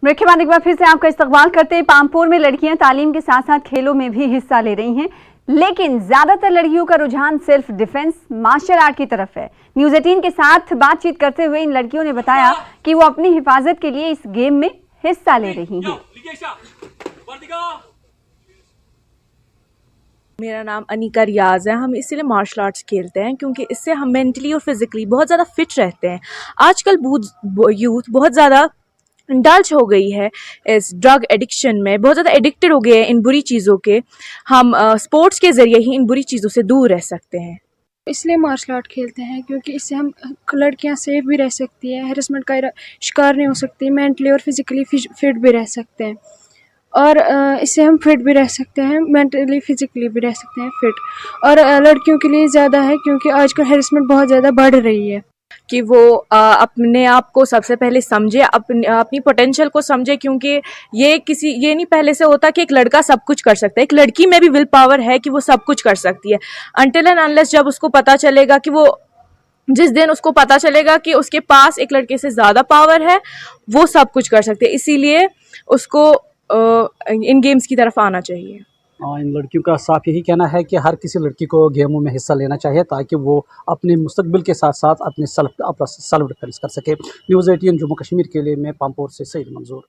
मुख्य बात एक बार फिर से आपका इस्तकबाल करते हैं। पामपुर में लड़कियां तालीम के साथ साथ खेलों में भी हिस्सा ले रही हैं, लेकिन ज्यादातर लड़कियों का रुझान सेल्फ डिफेंस मार्शल आर्ट की तरफ है। न्यूज़ 18 के साथ बातचीत करते हुए इन लड़कियों ने बताया कि वो अपनी हिफाजत के लिए इस गेम में हिस्सा ले रही हैं। मेरा नाम अनिका रियाज़ है। हम इसलिए मार्शल आर्ट्स खेलते हैं क्योंकि इससे हम मेंटली और फिज़िकली बहुत ज़्यादा फिट रहते हैं। आजकल यूथ बहुत ज़्यादा इंडल्ज हो गई है इस ड्रग एडिक्शन में, बहुत ज़्यादा एडिक्टेड हो गए हैं इन बुरी चीज़ों के। हम स्पोर्ट्स के ज़रिए ही इन बुरी चीज़ों से दूर रह सकते हैं। इसलिए मार्शल आर्ट खेलते हैं क्योंकि इससे हम लड़कियां सेफ भी रह सकती है, हैरेसमेंट का शिकार नहीं हो सकती, मेंटली और फिज़िकली फिट भी रह सकते हैं और इससे हम फिट भी रह सकते हैं, मेंटली फिज़िकली भी रह सकते हैं फिट। और लड़कियों के लिए ज़्यादा है क्योंकि आजकल हैरेसमेंट बहुत ज़्यादा बढ़ रही है कि वो अपने आप को सबसे पहले समझे, अपनी पोटेंशियल को समझे, क्योंकि ये नहीं पहले से होता कि एक लड़का सब कुछ कर सकता है। एक लड़की में भी विल पावर है कि वो सब कुछ कर सकती है। अनटिल एंड अनलेस जब उसको पता चलेगा कि जिस दिन उसको पता चलेगा कि उसके पास एक लड़के से ज़्यादा पावर है, वो सब कुछ कर सकते हैं। इसीलिए उसको इन गेम्स की तरफ आना चाहिए। इन लड़कियों का साफ यही कहना है कि हर किसी लड़की को गेमों में हिस्सा लेना चाहिए ताकि वो अपने मुस्तकबिल के साथ साथ अपने सेल्फ डिफेंस कर सके। न्यूज़ 18 जम्मू कश्मीर के लिए मैं पामपुर से सईद मंजूर।